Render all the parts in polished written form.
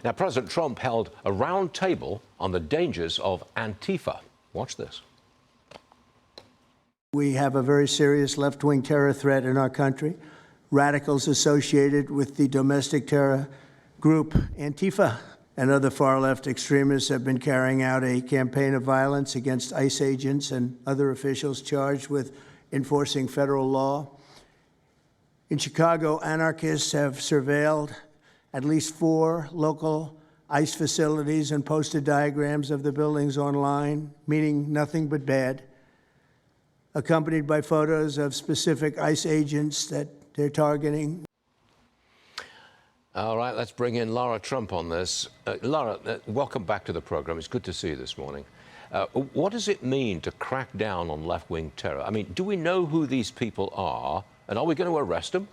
Now, President Trump held a round table on the dangers of Antifa. Watch this. We have a very serious left-wing terror threat in our country. Radicals associated with the domestic terror group Antifa and other far-left extremists have been carrying out a campaign of violence against ICE agents and other officials charged with enforcing federal law. In Chicago, anarchists have surveilled at least 4 local ICE facilities and posted diagrams of the buildings online, meaning nothing but bad, accompanied by photos of specific ICE agents that they're targeting. All right, let's bring in Lara Trump on this. Lara, welcome back to the program. It's good to see you this morning. What does it mean to crack down on left-wing terror? I mean, do we know who these people are, and are we going to arrest them?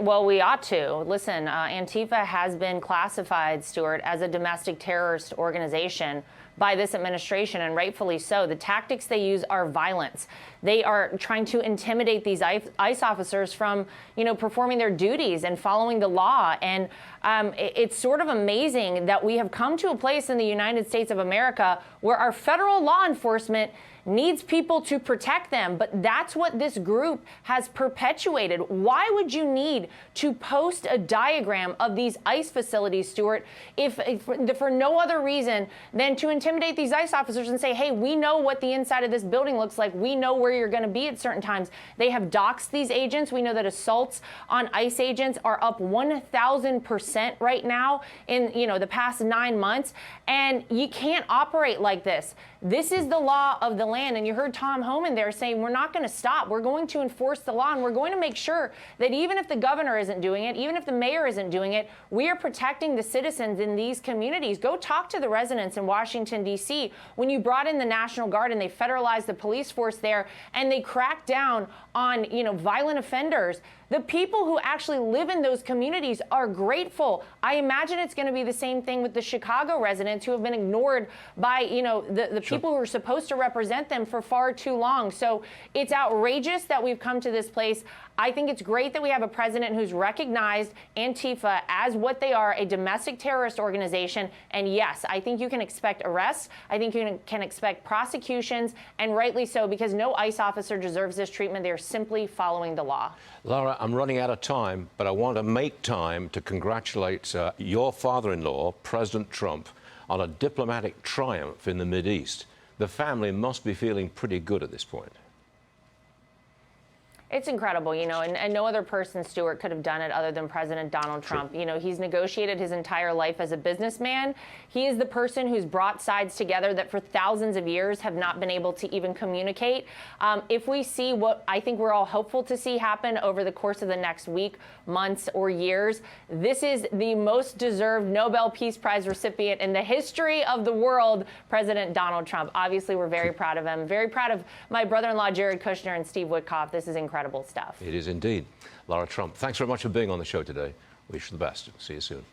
Well, we ought to. Listen, Antifa has been classified, Stuart, as a domestic terrorist organization by this administration, and rightfully so. The tactics they use are violence. They are trying to intimidate these ICE officers from, performing their duties and following the law. And it's sort of amazing that we have come to a place in the United States of America where our federal law enforcement needs people to protect them, but that's what this group has perpetuated. Why would you need to post a diagram of these ICE facilities, Stuart, if for no other reason than to intimidate these ICE officers and say, hey, we know what the inside of this building looks like. We know where you're going to be at certain times. They have doxed these agents. We know that assaults on ICE agents are up 1,000% right now in, the past 9 months. And you can't operate like this. This is the law of the land. And you heard Tom Homan there saying, we're not going to stop. We're going to enforce the law, and we're going to make sure that even if the governor isn't doing it, even if the mayor isn't doing it, we are protecting the citizens in these communities. Go talk to the residents in Washington, D.C. When you brought in the National Guard and they federalized the police force there and they cracked down on, violent offenders, the people who actually live in those communities are grateful. I imagine it's going to be the same thing with the Chicago residents who have been ignored by, the people who are supposed to represent them for far too long. So it's outrageous that we've come to this place. I think it's great that we have a president who's recognized Antifa as what they are, a domestic terrorist organization. And yes, I think you can expect arrests. I think you can expect prosecutions, and rightly so, because no ICE officer deserves this treatment. They're simply following the law. Lara, I'm running out of time, but I want to make time to congratulate your father-in-law, President Trump, on a diplomatic triumph in the Mideast. The family must be feeling pretty good at this point. It's incredible, and no other person, Stuart, could have done it other than President Donald Trump. Sure. He's negotiated his entire life as a businessman. He is the person who's brought sides together that for thousands of years have not been able to even communicate. If we see what I think we're all hopeful to see happen over the course of the next week, months, or years, this is the most deserved Nobel Peace Prize recipient in the history of the world, President Donald Trump. Obviously, we're very proud of him. Very proud of my brother-in-law, Jared Kushner, and Steve Witkoff. This is incredible stuff. It is indeed. Lara Trump, thanks very much for being on the show today. Wish you the best. See you soon.